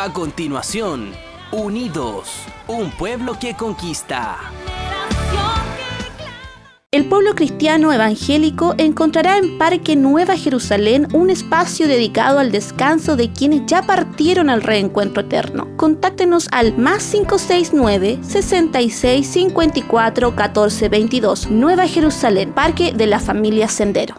A continuación, Unidos, un pueblo que conquista. El pueblo cristiano evangélico encontrará en Parque Nueva Jerusalén un espacio dedicado al descanso de quienes ya partieron al reencuentro eterno. Contáctenos al +569 66 54 14 22. Nueva Jerusalén, Parque de la Familia Sendero.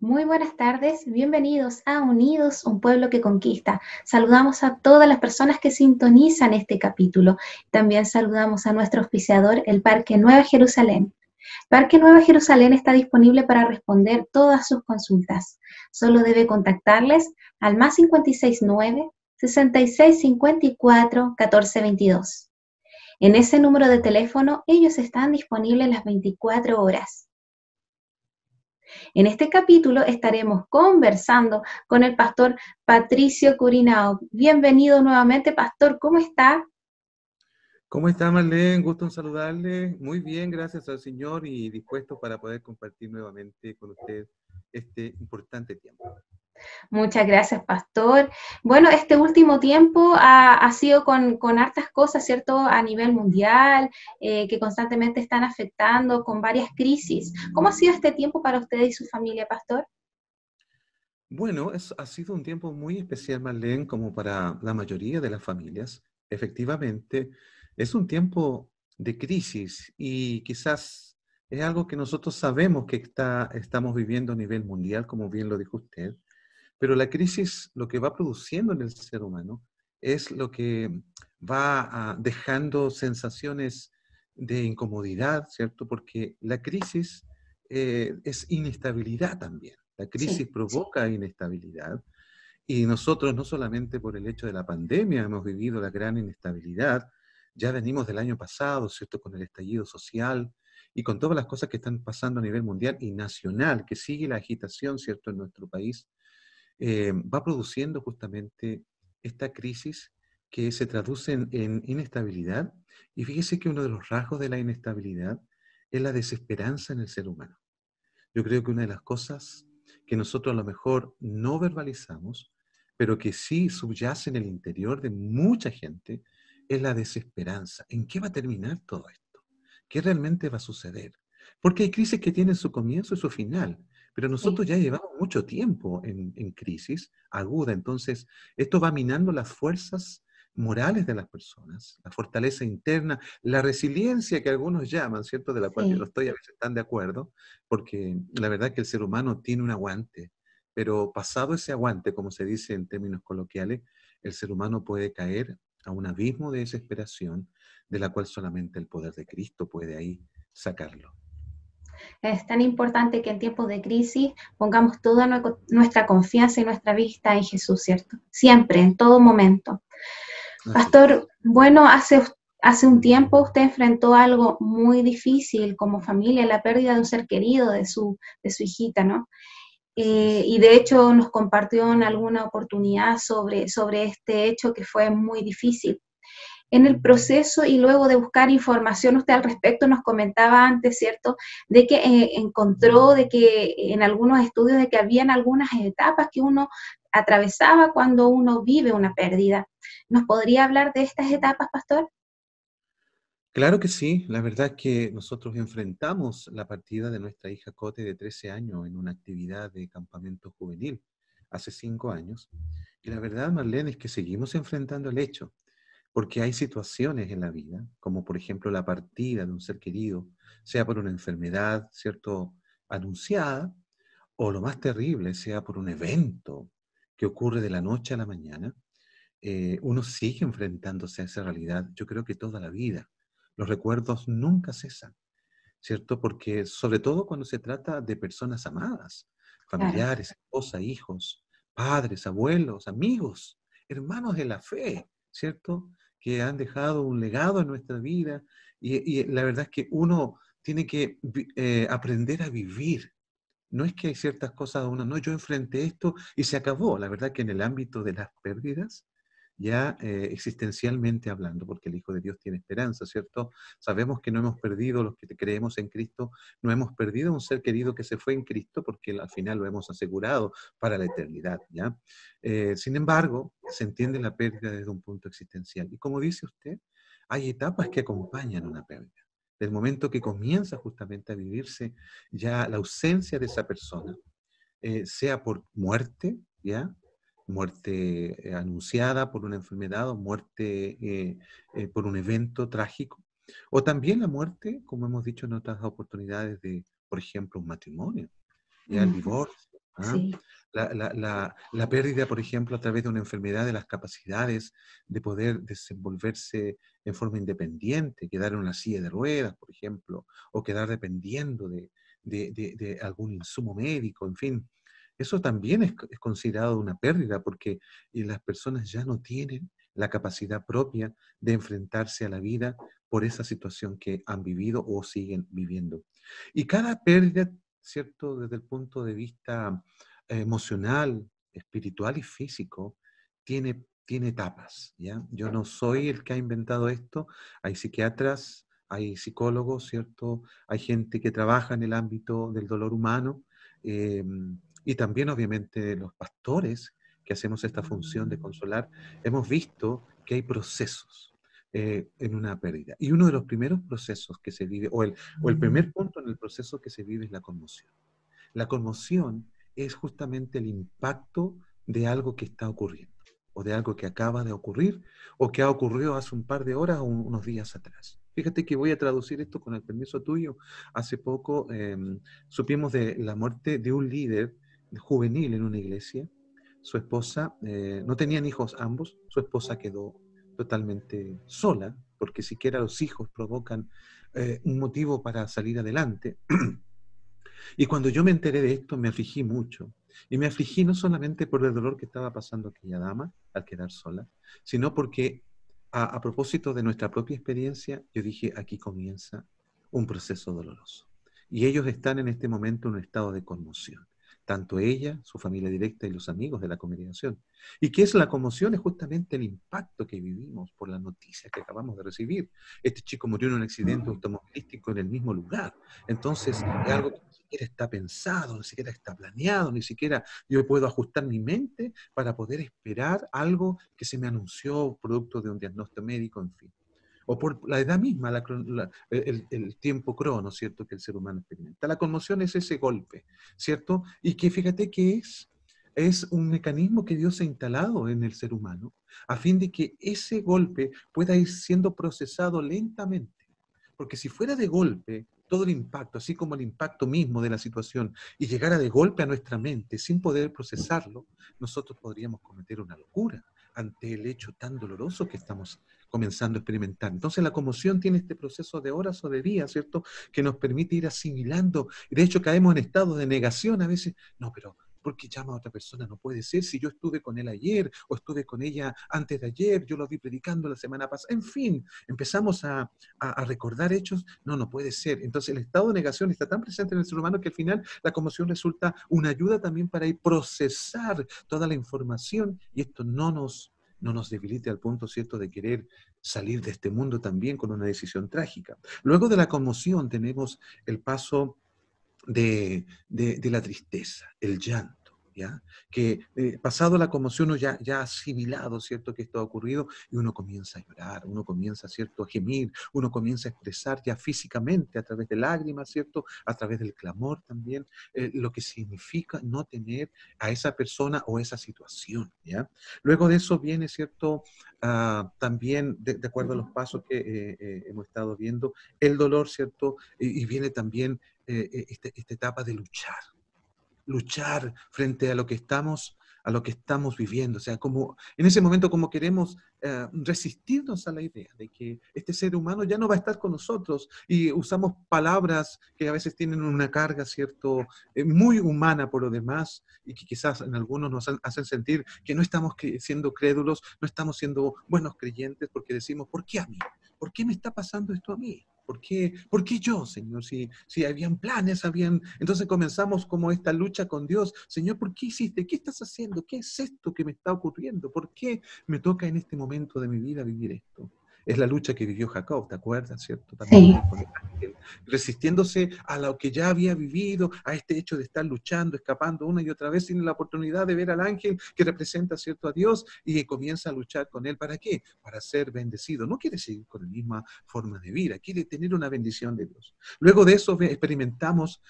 Muy buenas tardes, bienvenidos a Unidos, un pueblo que conquista. Saludamos a todas las personas que sintonizan este capítulo. También saludamos a nuestro auspiciador, el Parque Nueva Jerusalén. Parque Nueva Jerusalén está disponible para responder todas sus consultas. Solo debe contactarles al +569 66 54 14 22. En ese número de teléfono, ellos están disponibles las 24 horas. En este capítulo estaremos conversando con el pastor Patricio Curinao. Bienvenido nuevamente, pastor, ¿cómo está? ¿Cómo está, Marlene? Gusto en saludarle. Muy bien, gracias al Señor y dispuesto para poder compartir nuevamente con usted este importante tiempo. Muchas gracias, pastor. Bueno, este último tiempo ha sido con hartas cosas, ¿cierto? A nivel mundial, que constantemente están afectando con varias crisis. ¿Cómo ha sido este tiempo para usted y su familia, pastor? Bueno, ha sido un tiempo muy especial, Marlene, como para la mayoría de las familias. Efectivamente, es un tiempo de crisis y quizás es algo que nosotros sabemos que estamos viviendo a nivel mundial, como bien lo dijo usted. Pero la crisis lo que va produciendo en el ser humano es lo que va dejando sensaciones de incomodidad, ¿cierto? Porque la crisis es inestabilidad también. La crisis provoca inestabilidad y nosotros no solamente por el hecho de la pandemia hemos vivido la gran inestabilidad, ya venimos del año pasado, ¿cierto? Con el estallido social y con todas las cosas que están pasando a nivel mundial y nacional, que sigue la agitación, ¿cierto? En nuestro país. Va produciendo justamente esta crisis que se traduce en inestabilidad. Y fíjese que uno de los rasgos de la inestabilidad es la desesperanza en el ser humano. Yo creo que una de las cosas que nosotros a lo mejor no verbalizamos, pero que sí subyace en el interior de mucha gente, es la desesperanza. ¿En qué va a terminar todo esto? ¿Qué realmente va a suceder? Porque hay crisis que tienen su comienzo y su final, pero nosotros ya llevamos mucho tiempo en crisis aguda, entonces esto va minando las fuerzas morales de las personas, la fortaleza interna, la resiliencia que algunos llaman, ¿cierto? De la cual yo no estoy a veces tan de acuerdo, porque la verdad es que el ser humano tiene un aguante, pero pasado ese aguante, como se dice en términos coloquiales, el ser humano puede caer a un abismo de desesperación, de la cual solamente el poder de Cristo puede ahí sacarlo. Es tan importante que en tiempos de crisis pongamos toda nuestra confianza y nuestra vista en Jesús, ¿cierto? Siempre, en todo momento. Pastor, bueno, hace un tiempo usted enfrentó algo muy difícil como familia, la pérdida de un ser querido, de su hijita, ¿no? Y de hecho nos compartió en alguna oportunidad sobre este hecho que fue muy difícil. En el proceso y luego de buscar información, usted al respecto nos comentaba antes, ¿cierto?, de que encontró de que en algunos estudios de que habían algunas etapas que uno atravesaba cuando uno vive una pérdida. ¿Nos podría hablar de estas etapas, pastor? Claro que sí, la verdad es que nosotros enfrentamos la partida de nuestra hija Cote de 13 años en una actividad de campamento juvenil hace 5 años. Y la verdad, Marlene, es que seguimos enfrentando el hecho, porque hay situaciones en la vida, como por ejemplo la partida de un ser querido, sea por una enfermedad, ¿cierto?, anunciada, o lo más terrible, sea por un evento que ocurre de la noche a la mañana. Uno sigue enfrentándose a esa realidad, yo creo que toda la vida. Los recuerdos nunca cesan, ¿cierto? Porque sobre todo cuando se trata de personas amadas, Claro. familiares, esposa, hijos, padres, abuelos, amigos, hermanos de la fe, ¿cierto? Que han dejado un legado en nuestra vida y la verdad es que uno tiene que aprender a vivir. No es que hay ciertas cosas, uno, no, yo enfrenté esto y se acabó. La verdad que en el ámbito de las pérdidas, ya existencialmente hablando, porque el Hijo de Dios tiene esperanza, ¿cierto? Sabemos que no hemos perdido, los que creemos en Cristo, no hemos perdido un ser querido que se fue en Cristo, porque al final lo hemos asegurado para la eternidad, ¿ya? Sin embargo, se entiende la pérdida desde un punto existencial. Y como dice usted, hay etapas que acompañan una pérdida. Del momento que comienza justamente a vivirse ya la ausencia de esa persona, sea por muerte, ¿ya? Muerte anunciada por una enfermedad o muerte por un evento trágico, o también la muerte, como hemos dicho en otras oportunidades, de, por ejemplo, un matrimonio, ya el divorcio, ¿ah? Sí. La pérdida, por ejemplo, a través de una enfermedad de las capacidades de poder desenvolverse en forma independiente, quedar en una silla de ruedas, por ejemplo, o quedar dependiendo de algún insumo médico, en fin. Eso también es considerado una pérdida porque las personas ya no tienen la capacidad propia de enfrentarse a la vida por esa situación que han vivido o siguen viviendo. Y cada pérdida, ¿cierto? Desde el punto de vista emocional, espiritual y físico, tiene etapas, ¿ya? Yo no soy el que ha inventado esto, hay psiquiatras, hay psicólogos, ¿cierto? Hay gente que trabaja en el ámbito del dolor humano, eh, y también obviamente los pastores que hacemos esta función de consolar, hemos visto que hay procesos en una pérdida. Y uno de los primeros procesos que se vive, o el primer punto en el proceso que se vive es la conmoción. La conmoción es justamente el impacto de algo que está ocurriendo, o de algo que acaba de ocurrir, o que ha ocurrido hace un par de horas o unos días atrás. Fíjate que voy a traducir esto con el permiso tuyo. Hace poco supimos de la muerte de un líder juvenil en una iglesia. Su esposa, no tenían hijos ambos, su esposa quedó totalmente sola, porque siquiera los hijos provocan un motivo para salir adelante. Y cuando yo me enteré de esto, me afligí mucho. Y me afligí no solamente por el dolor que estaba pasando aquella dama al quedar sola, sino porque a propósito de nuestra propia experiencia, yo dije, aquí comienza un proceso doloroso. Y ellos están en este momento en un estado de conmoción. Tanto ella, su familia directa y los amigos de la congregación. ¿Y qué es la conmoción? Es justamente el impacto que vivimos por la noticia que acabamos de recibir. Este chico murió en un accidente automovilístico en el mismo lugar. Entonces, es algo que ni siquiera está pensado, ni siquiera está planeado, ni siquiera yo puedo ajustar mi mente para poder esperar algo que se me anunció producto de un diagnóstico médico, en fin. O por la edad misma, el tiempo crono, ¿cierto?, que el ser humano experimenta. La conmoción es ese golpe, ¿cierto? Y que fíjate que es un mecanismo que Dios ha instalado en el ser humano a fin de que ese golpe pueda ir siendo procesado lentamente. Porque si fuera de golpe, todo el impacto, así como el impacto mismo de la situación, y llegara de golpe a nuestra mente sin poder procesarlo, nosotros podríamos cometer una locura ante el hecho tan doloroso que estamos comenzando a experimentar. Entonces la conmoción tiene este proceso de horas o de días, ¿cierto?, que nos permite ir asimilando. Y de hecho caemos en estado de negación a veces. No, pero ¿por qué llama a otra persona? No puede ser, si yo estuve con él ayer o estuve con ella antes de ayer, yo lo vi predicando la semana pasada. En fin, empezamos a recordar hechos. No, no puede ser. Entonces el estado de negación está tan presente en el ser humano que al final la conmoción resulta una ayuda también para ir procesar toda la información y esto no nos debilite al punto, ¿cierto?, de querer salir de este mundo también con una decisión trágica. Luego de la conmoción tenemos el paso de la tristeza, el llanto, ¿ya? Que pasado la conmoción uno ya ha asimilado, ¿cierto?, que esto ha ocurrido y uno comienza a llorar, uno comienza, ¿cierto?, a gemir, uno comienza a expresar ya físicamente a través de lágrimas, ¿cierto?, a través del clamor también, lo que significa no tener a esa persona o esa situación, ¿ya? Luego de eso viene, ¿cierto?, también de acuerdo a los pasos que hemos estado viendo, el dolor, ¿cierto?, y viene también esta etapa de luchar frente a lo que estamos viviendo. O sea, como en ese momento como queremos resistirnos a la idea de que este ser humano ya no va a estar con nosotros y usamos palabras que a veces tienen una carga, ¿cierto?, muy humana por lo demás y que quizás en algunos nos hacen sentir que no estamos siendo crédulos, no estamos siendo buenos creyentes porque decimos, ¿por qué a mí? ¿Por qué me está pasando esto a mí? ¿Por qué? ¿Por qué yo, Señor? Si habían planes, Entonces comenzamos como esta lucha con Dios. Señor, ¿por qué hiciste? ¿Qué estás haciendo? ¿Qué es esto que me está ocurriendo? ¿Por qué me toca en este momento de mi vida vivir esto? Es la lucha que vivió Jacob, ¿te acuerdas, cierto? También Sí. ahí con el ángel, resistiéndose a lo que ya había vivido, a este hecho de estar luchando, escapando una y otra vez, sin la oportunidad de ver al ángel que representa, cierto, a Dios, y comienza a luchar con él. ¿Para qué? Para ser bendecido. No quiere seguir con la misma forma de vida, quiere tener una bendición de Dios. Luego de eso experimentamos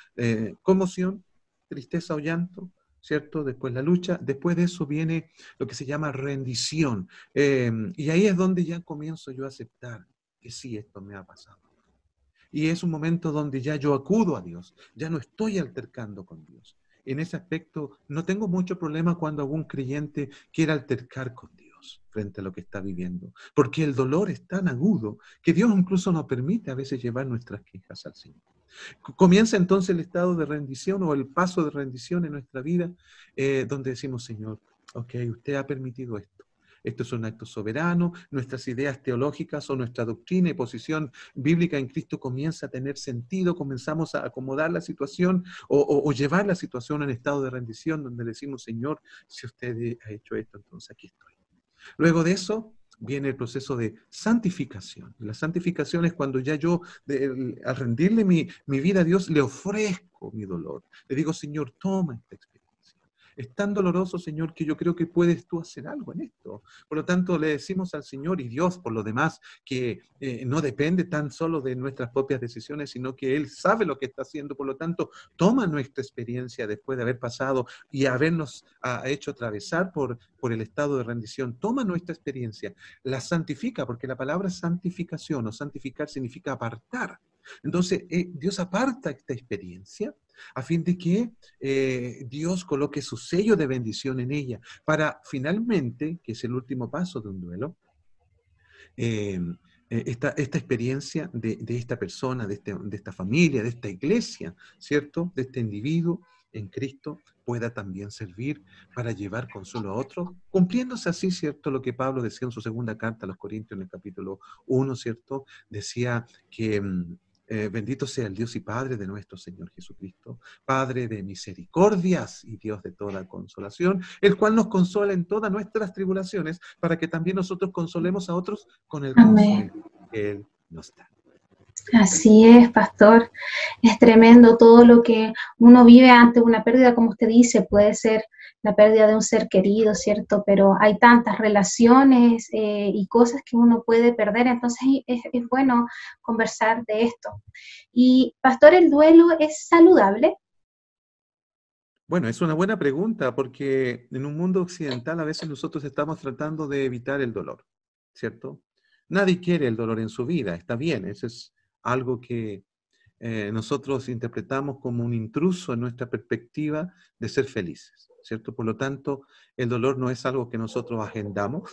conmoción, tristeza o llanto, ¿cierto? Después la lucha, después de eso viene lo que se llama rendición. Y ahí es donde ya comienzo yo a aceptar que sí, esto me ha pasado. Y es un momento donde ya yo acudo a Dios, ya no estoy altercando con Dios. En ese aspecto no tengo mucho problema cuando algún creyente quiera altercar con Dios frente a lo que está viviendo, porque el dolor es tan agudo que Dios incluso nos permite a veces llevar nuestras quejas al Señor. Comienza entonces el estado de rendición o el paso de rendición en nuestra vida, donde decimos, Señor, ok, usted ha permitido esto. Esto es un acto soberano, nuestras ideas teológicas o nuestra doctrina y posición bíblica en Cristo comienza a tener sentido, comenzamos a acomodar la situación o llevar la situación en estado de rendición, donde decimos, Señor, si usted ha hecho esto, entonces aquí estoy. Luego de eso viene el proceso de santificación. La santificación es cuando ya yo, al rendirle mi vida a Dios, le ofrezco mi dolor. Le digo, Señor, toma esta experiencia. Es tan doloroso, Señor, que yo creo que puedes tú hacer algo en esto. Por lo tanto, le decimos al Señor y Dios, por lo demás, que no depende tan solo de nuestras propias decisiones, sino que Él sabe lo que está haciendo. Por lo tanto, toma nuestra experiencia después de haber pasado y habernos hecho atravesar por el estado de rendición. Toma nuestra experiencia, la santifica, porque la palabra santificación o santificar significa apartar. Entonces, Dios aparta esta experiencia a fin de que Dios coloque su sello de bendición en ella, para finalmente, que es el último paso de un duelo, esta experiencia de esta persona, de esta familia, de esta iglesia, ¿cierto? De este individuo en Cristo, pueda también servir para llevar consuelo a otros, cumpliéndose así, ¿cierto? Lo que Pablo decía en su segunda carta a los Corintios, en el capítulo 1, ¿cierto? Decía que bendito sea el Dios y Padre de nuestro Señor Jesucristo, Padre de misericordias y Dios de toda consolación, el cual nos consola en todas nuestras tribulaciones, para que también nosotros consolemos a otros con el Amén. consuelo que Él nos da. Así es, pastor. Es tremendo todo lo que uno vive ante una pérdida, como usted dice, puede ser la pérdida de un ser querido, ¿cierto? Pero hay tantas relaciones y cosas que uno puede perder, entonces es bueno conversar de esto. Y, pastor, ¿el duelo es saludable? Bueno, es una buena pregunta, porque en un mundo occidental a veces nosotros estamos tratando de evitar el dolor, ¿cierto? Nadie quiere el dolor en su vida, está bien, eso es algo que nosotros interpretamos como un intruso en nuestra perspectiva de ser felices, ¿cierto? Por lo tanto, el dolor no es algo que nosotros agendamos,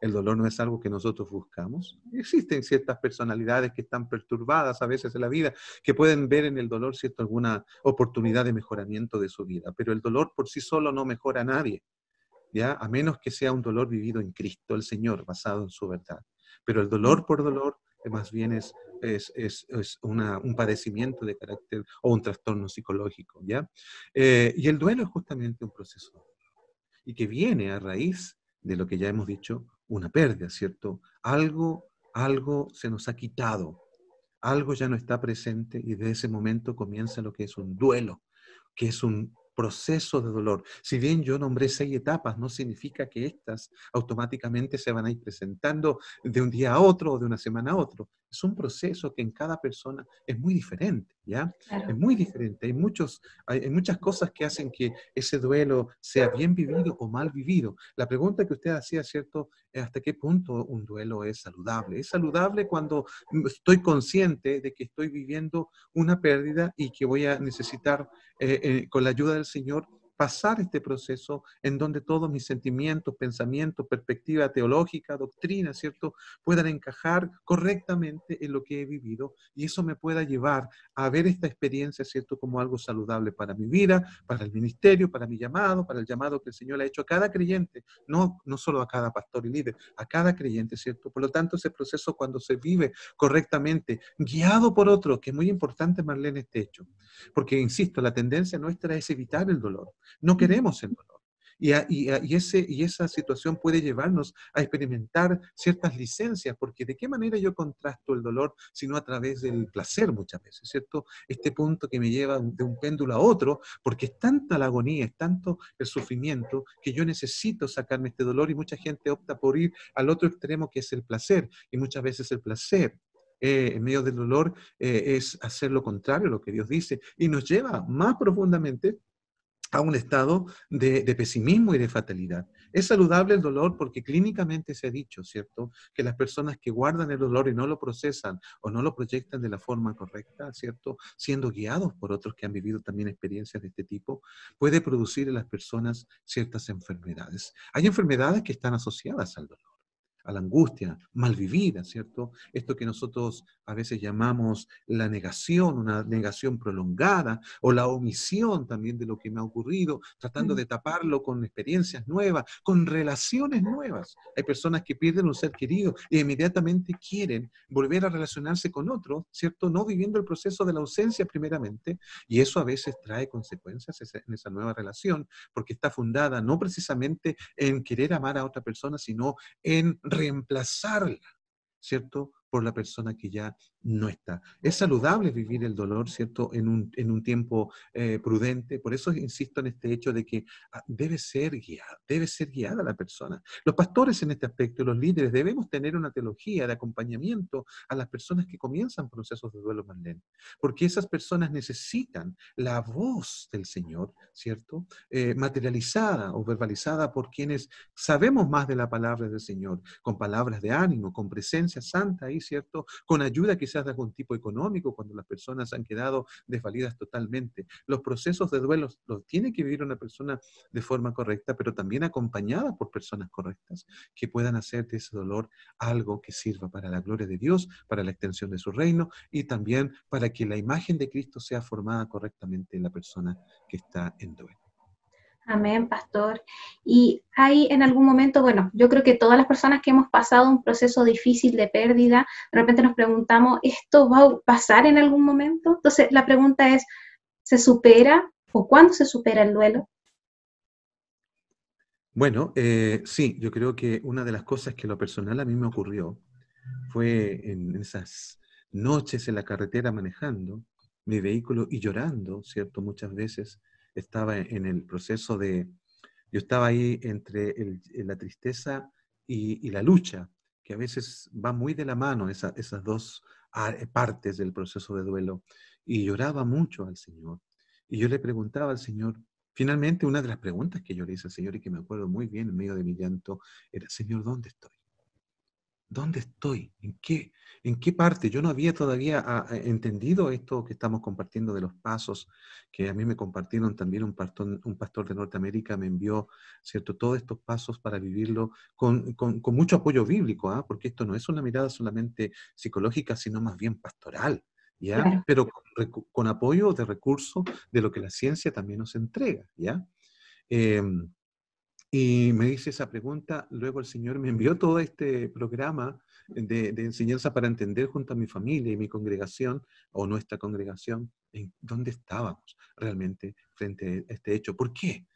el dolor no es algo que nosotros buscamos. Existen ciertas personalidades que están perturbadas a veces en la vida, que pueden ver en el dolor, ¿cierto?, alguna oportunidad de mejoramiento de su vida, pero el dolor por sí solo no mejora a nadie, ¿ya? A menos que sea un dolor vivido en Cristo, el Señor, basado en su verdad. Pero el dolor por dolor más bien es un padecimiento de carácter o un trastorno psicológico, ¿ya? Y el duelo es justamente un proceso y que viene a raíz de lo que ya hemos dicho, una pérdida, ¿cierto? Algo se nos ha quitado, algo ya no está presente y de ese momento comienza lo que es un duelo, que es un proceso de dolor. Si bien yo nombré 6 etapas, no significa que estas automáticamente se van a ir presentando de un día a otro o de una semana a otro. Es un proceso que en cada persona es muy diferente, ¿ya? Claro. Es muy diferente. Hay muchas cosas que hacen que ese duelo sea bien vivido o mal vivido. La pregunta que usted hacía, ¿cierto? ¿Hasta qué punto un duelo es saludable? Es saludable cuando estoy consciente de que estoy viviendo una pérdida y que voy a necesitar, con la ayuda del Señor, pasar este proceso en donde todos mis sentimientos, pensamientos, perspectiva teológica, doctrina, ¿cierto?, puedan encajar correctamente en lo que he vivido y eso me pueda llevar a ver esta experiencia, ¿cierto?, como algo saludable para mi vida, para el ministerio, para mi llamado, para el llamado que el Señor le ha hecho a cada creyente, no solo a cada pastor y líder, a cada creyente, ¿cierto? Por lo tanto, ese proceso cuando se vive correctamente, guiado por otro, que es muy importante, Marlene, este hecho, porque, insisto, la tendencia nuestra es evitar el dolor, no queremos el dolor. Y esa situación puede llevarnos a experimentar ciertas licencias, porque ¿de qué manera yo contrasto el dolor sino a través del placer muchas veces, ¿cierto? Este punto que me lleva de un péndulo a otro, porque es tanta la agonía, es tanto el sufrimiento, que yo necesito sacarme este dolor y mucha gente opta por ir al otro extremo que es el placer, y muchas veces el placer en medio del dolor es hacer lo contrario a lo que Dios dice, y nos lleva más profundamente a un estado de pesimismo y de fatalidad. Es saludable el dolor porque clínicamente se ha dicho, ¿cierto?, que las personas que guardan el dolor y no lo procesan o no lo proyectan de la forma correcta, ¿cierto?, siendo guiados por otros que han vivido también experiencias de este tipo, puede producir en las personas ciertas enfermedades. Hay enfermedades que están asociadas al dolor, a la angustia mal vivida, ¿cierto? Esto que nosotros a veces llamamos la negación, una negación prolongada, o la omisión también de lo que me ha ocurrido, tratando de taparlo con experiencias nuevas, con relaciones nuevas. Hay personas que pierden un ser querido e inmediatamente quieren volver a relacionarse con otro, ¿cierto? No viviendo el proceso de la ausencia primeramente, y eso a veces trae consecuencias en esa nueva relación, porque está fundada no precisamente en querer amar a otra persona, sino en reemplazarla, ¿cierto?, por la persona que ya no está. Es saludable vivir el dolor, ¿cierto?, en un tiempo prudente. Por eso insisto en este hecho de que debe ser guiada la persona. Los pastores en este aspecto, los líderes, debemos tener una teología de acompañamiento a las personas que comienzan procesos de duelo, Marlene, porque esas personas necesitan la voz del Señor, ¿cierto?, materializada o verbalizada por quienes sabemos más de la palabra del Señor, con palabras de ánimo, con presencia santa ahí, ¿cierto?, con ayuda quizás de algún tipo económico cuando las personas han quedado desvalidas totalmente. Los procesos de duelo los tiene que vivir una persona de forma correcta, pero también acompañada por personas correctas que puedan hacer de ese dolor algo que sirva para la gloria de Dios, para la extensión de su reino y también para que la imagen de Cristo sea formada correctamente en la persona que está en duelo. Amén, pastor. Y hay en algún momento, bueno, yo creo que todas las personas que hemos pasado un proceso difícil de pérdida, de repente nos preguntamos, ¿esto va a pasar en algún momento? Entonces, la pregunta es, ¿se supera o cuándo se supera el duelo? Bueno, sí, yo creo que una de las cosas que lo personal a mí me ocurrió fue en esas noches en la carretera manejando mi vehículo y llorando, ¿cierto? Muchas veces estaba en el proceso yo estaba ahí entre la tristeza y la lucha, que a veces va muy de la mano esas dos partes del proceso de duelo. Y lloraba mucho al Señor. Y yo le preguntaba al Señor, finalmente una de las preguntas que yo le hice al Señor y que me acuerdo muy bien en medio de mi llanto, era, Señor, ¿dónde estoy? ¿Dónde estoy? ¿En qué parte? Yo no había todavía entendido esto que estamos compartiendo de los pasos, que a mí me compartieron también un pastor de Norteamérica, me envió, ¿cierto?, todos estos pasos para vivirlo con mucho apoyo bíblico, porque esto no es una mirada solamente psicológica, sino más bien pastoral, ¿ya? Claro. Pero con apoyo de recursos de lo que la ciencia también nos entrega, ¿ya? Y me hice esa pregunta, luego el Señor me envió todo este programa de enseñanza para entender junto a mi familia y mi congregación, o nuestra congregación, en dónde estábamos realmente frente a este hecho. ¿Por qué?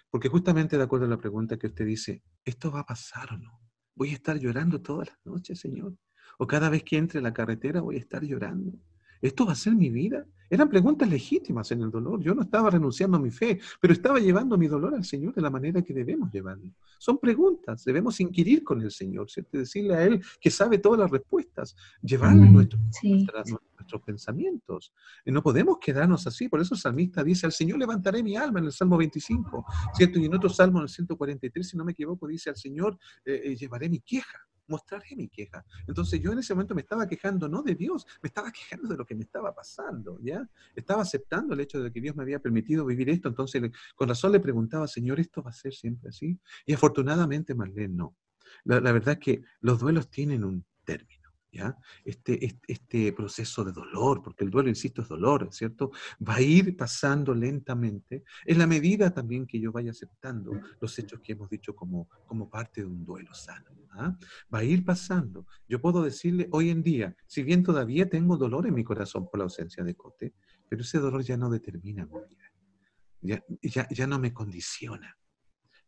Porque justamente de acuerdo a la pregunta que usted dice, ¿esto va a pasar o no? ¿Voy a estar llorando todas las noches, Señor? ¿O cada vez que entre en la carretera voy a estar llorando? ¿Esto va a ser mi vida? Eran preguntas legítimas en el dolor. Yo no estaba renunciando a mi fe, pero estaba llevando mi dolor al Señor de la manera que debemos llevarlo. Son preguntas, debemos inquirir con el Señor, ¿cierto? Decirle a Él que sabe todas las respuestas, llevarle nuestros pensamientos. No podemos quedarnos así, por eso el salmista dice, al Señor levantaré mi alma en el Salmo 25, ¿cierto? Y en otro Salmo, en el 143, si no me equivoco, dice, al Señor llevaré mi queja. mostraré mi queja. Entonces yo en ese momento me estaba quejando no de Dios, me estaba quejando de lo que me estaba pasando, ¿ya? Estaba aceptando el hecho de que Dios me había permitido vivir esto, entonces con razón le preguntaba, Señor, ¿esto va a ser siempre así? Y afortunadamente, Marlene, no. La verdad es que los duelos tienen un término, ¿ya? Este proceso de dolor, porque el duelo, insisto, es dolor, ¿cierto? Va a ir pasando lentamente en la medida también que yo vaya aceptando los hechos que hemos dicho como parte de un duelo sano. ¿Ah? Va a ir pasando. Yo puedo decirle hoy en día, si bien todavía tengo dolor en mi corazón por la ausencia de Cote, pero ese dolor ya no determina mi vida, ya no me condiciona,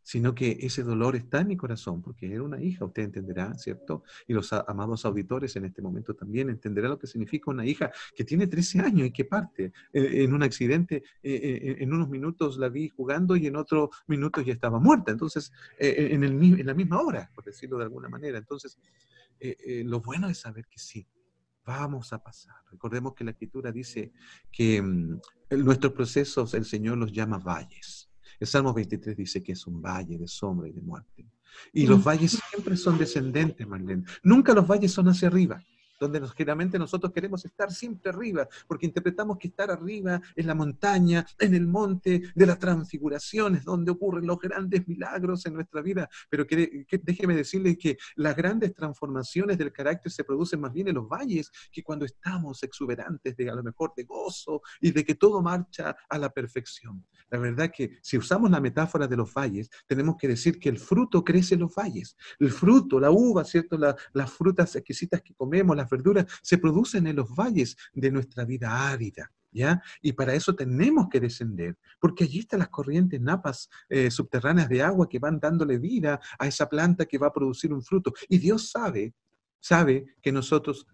sino que ese dolor está en mi corazón, porque era una hija, usted entenderá, ¿cierto? Y los amados auditores en este momento también entenderán lo que significa una hija que tiene 13 años y que parte en un accidente, en unos minutos la vi jugando y en otros minutos ya estaba muerta, entonces, en la misma hora, por decirlo de alguna manera. Entonces, lo bueno es saber que sí, vamos a pasar. Recordemos que la Escritura dice que nuestros procesos el Señor los llama valles. El Salmo 23 dice que es un valle de sombra y de muerte. Y los valles siempre son descendentes, Marlene. Nunca los valles son hacia arriba, donde generalmente nosotros queremos estar siempre arriba, porque interpretamos que estar arriba en la montaña, en el monte de las transfiguraciones, donde ocurren los grandes milagros en nuestra vida. Pero déjeme decirles que las grandes transformaciones del carácter se producen más bien en los valles, que cuando estamos exuberantes de a lo mejor de gozo y de que todo marcha a la perfección. La verdad que si usamos la metáfora de los valles, tenemos que decir que el fruto crece en los valles. El fruto, la uva, ¿cierto? Las frutas exquisitas que comemos, las verduras, se producen en los valles de nuestra vida árida, ¿ya? Y para eso tenemos que descender, porque allí están las corrientes, napas subterráneas de agua que van dándole vida a esa planta que va a producir un fruto. Y Dios sabe que nosotros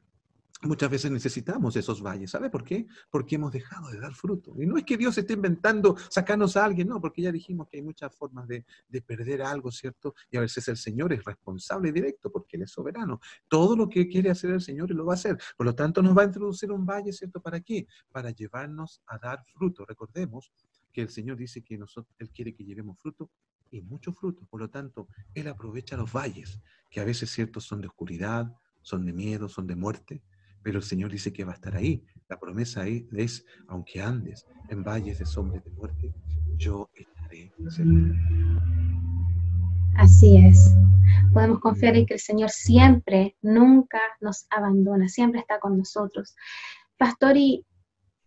muchas veces necesitamos esos valles. ¿Sabe por qué? Porque hemos dejado de dar fruto. Y no es que Dios esté inventando sacarnos a alguien, no, porque ya dijimos que hay muchas formas de perder algo, ¿cierto? Y a veces el Señor es responsable directo porque Él es soberano. Todo lo que quiere hacer el Señor, Él lo va a hacer. Por lo tanto, nos va a introducir un valle, ¿cierto? ¿Para qué? Para llevarnos a dar fruto. Recordemos que el Señor dice que Él quiere que llevemos fruto y mucho fruto. Por lo tanto, Él aprovecha los valles, que a veces, ¿cierto?, son de oscuridad, son de miedo, son de muerte. Pero el Señor dice que va a estar ahí. La promesa es, aunque andes en valles de sombra y de muerte, yo estaré cerca. Así es. Podemos confiar en que el Señor siempre, nunca nos abandona, siempre está con nosotros. Pastor, y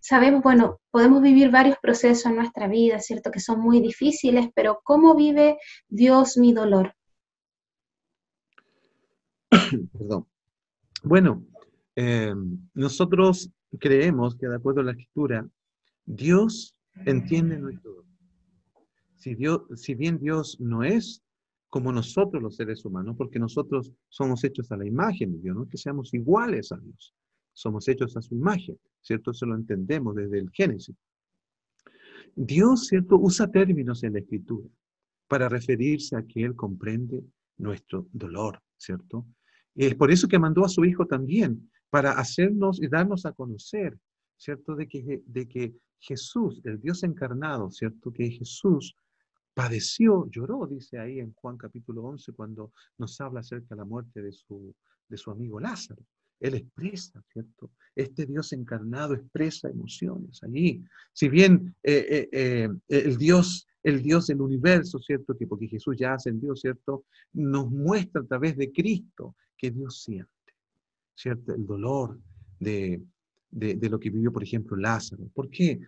sabemos, bueno, podemos vivir varios procesos en nuestra vida, ¿cierto? Que son muy difíciles, pero ¿cómo vive Dios mi dolor? Perdón. Bueno, nosotros creemos que de acuerdo a la Escritura, Dios entiende nuestro dolor. Si bien Dios no es como nosotros los seres humanos, porque nosotros somos hechos a la imagen de Dios, no es que seamos iguales a Dios, somos hechos a su imagen, ¿cierto? Eso lo entendemos desde el Génesis. Dios, ¿cierto?, usa términos en la Escritura para referirse a que Él comprende nuestro dolor, ¿cierto? Y es por eso que mandó a su Hijo también, para hacernos y darnos a conocer, ¿cierto?, de que Jesús, el Dios encarnado, ¿cierto?, que Jesús padeció, lloró, dice ahí en Juan capítulo 11, cuando nos habla acerca de la muerte de su amigo Lázaro. Él expresa, ¿cierto? Este Dios encarnado expresa emociones allí. Si bien el Dios del universo, ¿cierto? Que porque Jesús ya ascendió, ¿cierto? Nos muestra a través de Cristo que Dios siente, ¿cierto? El dolor de lo que vivió, por ejemplo, Lázaro. ¿Por qué?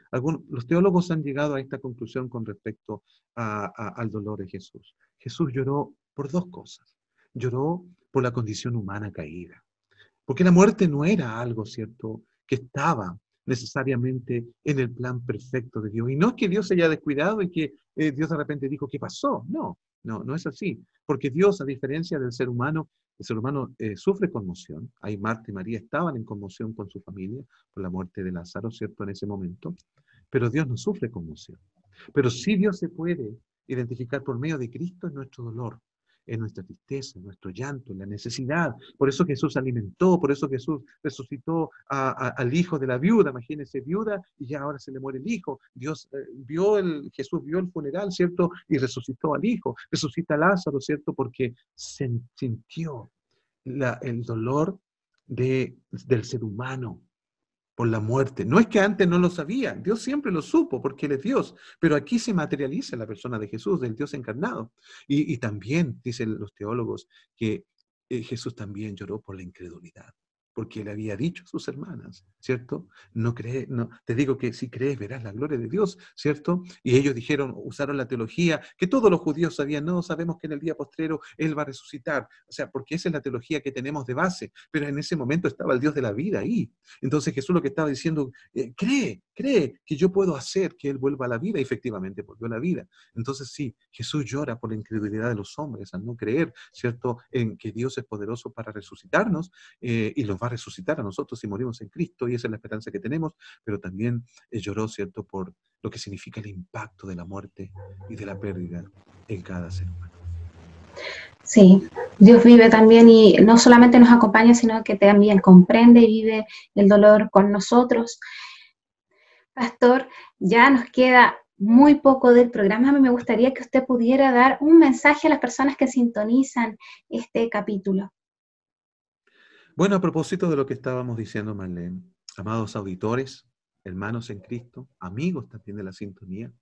Los teólogos han llegado a esta conclusión con respecto al dolor de Jesús. Jesús lloró por dos cosas. Lloró por la condición humana caída. Porque la muerte no era algo, ¿cierto?, que estaba necesariamente en el plan perfecto de Dios. Y no es que Dios se haya descuidado y que Dios de repente dijo, ¿qué pasó? No es así. Porque Dios, a diferencia del ser humano, el ser humano sufre conmoción. Ahí Marta y María estaban en conmoción con su familia por la muerte de Lázaro, ¿cierto?, en ese momento. Pero Dios no sufre conmoción. Pero sí Dios se puede identificar por medio de Cristo en nuestro dolor, en nuestra tristeza, en nuestro llanto, en la necesidad. Por eso Jesús alimentó, por eso Jesús resucitó al hijo de la viuda. Imagínense, viuda, y ya ahora se le muere el hijo. Jesús vio el funeral, ¿cierto? Y resucitó al hijo. Resucita a Lázaro, ¿cierto? Porque sintió el dolor del ser humano por la muerte. No es que antes no lo sabía, Dios siempre lo supo porque Él es Dios, pero aquí se materializa la persona de Jesús, del Dios encarnado. Y también dicen los teólogos que Jesús también lloró por la incredulidad, porque Él había dicho a sus hermanas, ¿cierto? No cree, no, te digo que si crees verás la gloria de Dios, ¿cierto? Y ellos usaron la teología que todos los judíos sabían, no, sabemos que en el día postrero Él va a resucitar, o sea, porque esa es la teología que tenemos de base, pero en ese momento estaba el Dios de la vida ahí. Entonces Jesús lo que estaba diciendo, cree que yo puedo hacer que Él vuelva a la vida, y efectivamente volvió a la vida. Entonces sí, Jesús llora por la incredulidad de los hombres al no creer, ¿cierto?, en que Dios es poderoso para resucitarnos, y los va a resucitar a nosotros si morimos en Cristo, y esa es la esperanza que tenemos, pero también lloró, ¿cierto?, por lo que significa el impacto de la muerte y de la pérdida en cada ser humano. Sí, Dios vive también y no solamente nos acompaña, sino que también comprende y vive el dolor con nosotros. Pastor, ya nos queda muy poco del programa. A mí me gustaría que usted pudiera dar un mensaje a las personas que sintonizan este capítulo. Bueno, a propósito de lo que estábamos diciendo, Marlene, amados auditores, hermanos en Cristo, amigos también de la sintonía,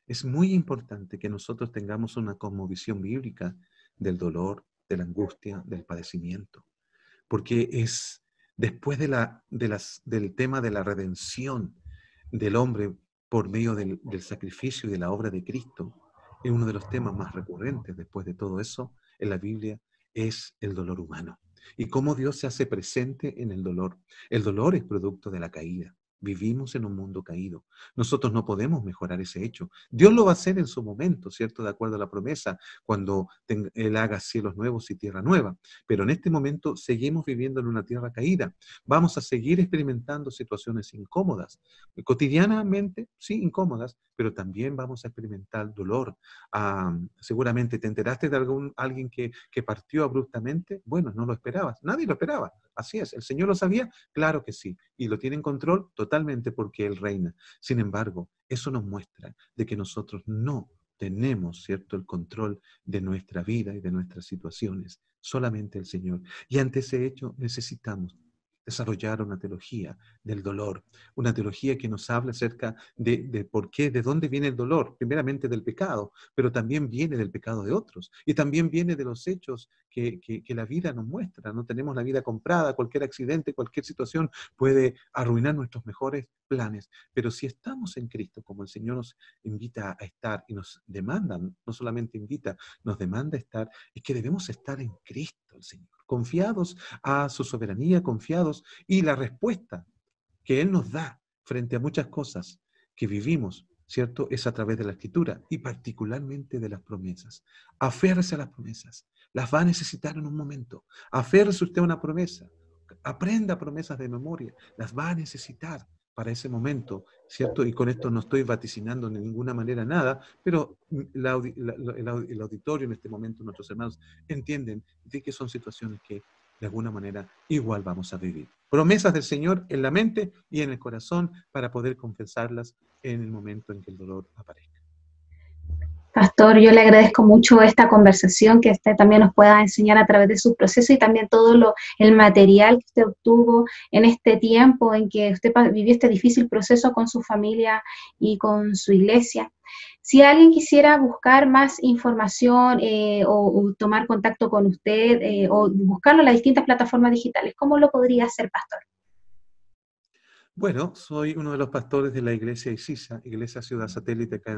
es muy importante que nosotros tengamos una cosmovisión bíblica del dolor, de la angustia, del padecimiento, porque es después del tema de la redención del hombre por medio del sacrificio y de la obra de Cristo, es uno de los temas más recurrentes después de todo eso en la Biblia, es el dolor humano. Y cómo Dios se hace presente en el dolor. El dolor es producto de la caída. Vivimos en un mundo caído. Nosotros no podemos mejorar ese hecho. Dios lo va a hacer en su momento, ¿cierto? De acuerdo a la promesa, cuando Él haga cielos nuevos y tierra nueva. Pero en este momento seguimos viviendo en una tierra caída. Vamos a seguir experimentando situaciones incómodas. Cotidianamente, sí, incómodas, pero también vamos a experimentar dolor. Seguramente te enteraste de alguien que partió abruptamente. Bueno, no lo esperabas. Nadie lo esperaba. Así es. ¿El Señor lo sabía? Claro que sí. Y lo tiene en control totalmente porque Él reina. Sin embargo, eso nos muestra de que nosotros no tenemos, ¿cierto?, el control de nuestra vida y de nuestras situaciones. Solamente el Señor. Y ante ese hecho necesitamos desarrollar una teología del dolor, una teología que nos habla acerca de por qué, de dónde viene el dolor, primeramente del pecado, pero también viene del pecado de otros, y también viene de los hechos que la vida nos muestra. No tenemos la vida comprada, cualquier accidente, cualquier situación puede arruinar nuestros mejores planes, pero si estamos en Cristo, como el Señor nos invita a estar y nos demanda, no solamente invita, nos demanda estar, es que debemos estar en Cristo, el Señor, confiados a su soberanía, confiados, y la respuesta que Él nos da frente a muchas cosas que vivimos, ¿cierto?, es a través de la Escritura y particularmente de las promesas. Aférrese a las promesas, las va a necesitar en un momento. Aférrese usted a una promesa, aprenda promesas de memoria, las va a necesitar para ese momento, ¿cierto? Y con esto no estoy vaticinando de ninguna manera nada, pero el auditorio en este momento, nuestros hermanos, entienden de que son situaciones que de alguna manera igual vamos a vivir. Promesas del Señor en la mente y en el corazón para poder confesarlas en el momento en que el dolor aparezca. Pastor, yo le agradezco mucho esta conversación, que usted también nos pueda enseñar a través de su proceso y también todo el material que usted obtuvo en este tiempo en que usted vivió este difícil proceso con su familia y con su iglesia. Si alguien quisiera buscar más información o tomar contacto con usted o buscarlo en las distintas plataformas digitales, ¿cómo lo podría hacer, Pastor? Bueno, soy uno de los pastores de la iglesia Isisa, Iglesia Ciudad Satélite acá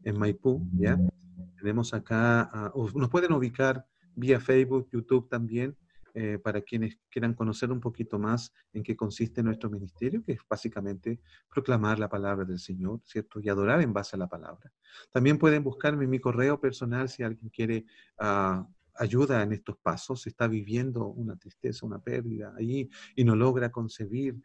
en Maipú, ¿ya? Tenemos acá, nos pueden ubicar vía Facebook, YouTube también, para quienes quieran conocer un poquito más en qué consiste nuestro ministerio, que es básicamente proclamar la palabra del Señor, ¿cierto? Y adorar en base a la palabra. También pueden buscarme en mi correo personal si alguien quiere ayuda en estos pasos, está viviendo una tristeza, una pérdida allí y no logra concebir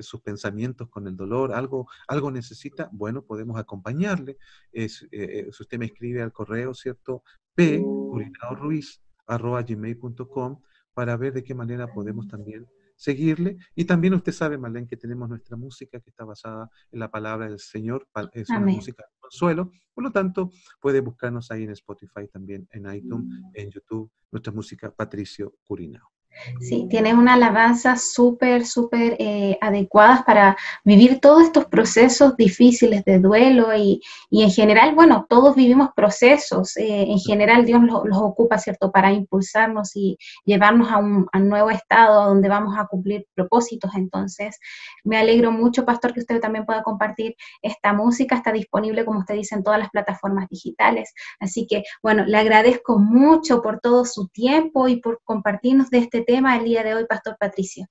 sus pensamientos con el dolor, algo necesita, bueno, podemos acompañarle. Si usted me escribe al correo, ¿cierto? p.ruiz@gmail.com para ver de qué manera podemos también seguirle. Y también usted sabe, Marlene, que tenemos nuestra música que está basada en la palabra del Señor, es una música de consuelo, por lo tanto puede buscarnos ahí en Spotify también, en iTunes, en YouTube, nuestra música Patricio Curinao. Sí, tienes una alabanza súper adecuadas para vivir todos estos procesos difíciles de duelo y en general, bueno, todos vivimos procesos, en general Dios los ocupa, ¿cierto?, para impulsarnos y llevarnos a un nuevo estado donde vamos a cumplir propósitos. Entonces, me alegro mucho, pastor, que usted también pueda compartir esta música, está disponible, como usted dice, en todas las plataformas digitales. Así que, bueno, le agradezco mucho por todo su tiempo y por compartirnos de este tema el día de hoy, Pastor Patricio.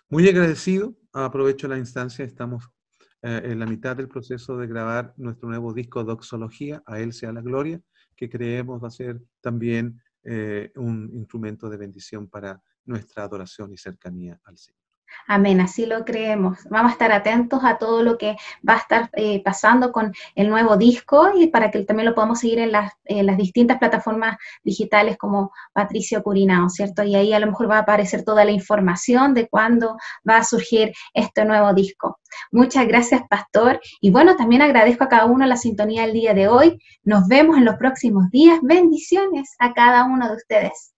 Muy agradecido, aprovecho la instancia, estamos en la mitad del proceso de grabar nuestro nuevo disco Doxología, a Él sea la gloria, que creemos va a ser también un instrumento de bendición para nuestra adoración y cercanía al Señor. Amén, así lo creemos. Vamos a estar atentos a todo lo que va a estar pasando con el nuevo disco y para que también lo podamos seguir en las distintas plataformas digitales como Patricio Curinao, ¿cierto? Y ahí a lo mejor va a aparecer toda la información de cuándo va a surgir este nuevo disco. Muchas gracias, pastor. Y bueno, también agradezco a cada uno la sintonía del día de hoy. Nos vemos en los próximos días. Bendiciones a cada uno de ustedes.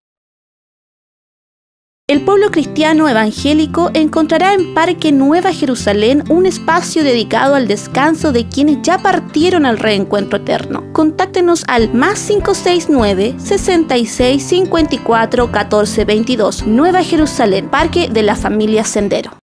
El pueblo cristiano evangélico encontrará en Parque Nueva Jerusalén un espacio dedicado al descanso de quienes ya partieron al reencuentro eterno. Contáctenos al +569 66 54 14 22. Nueva Jerusalén, Parque de la Familia Sendero.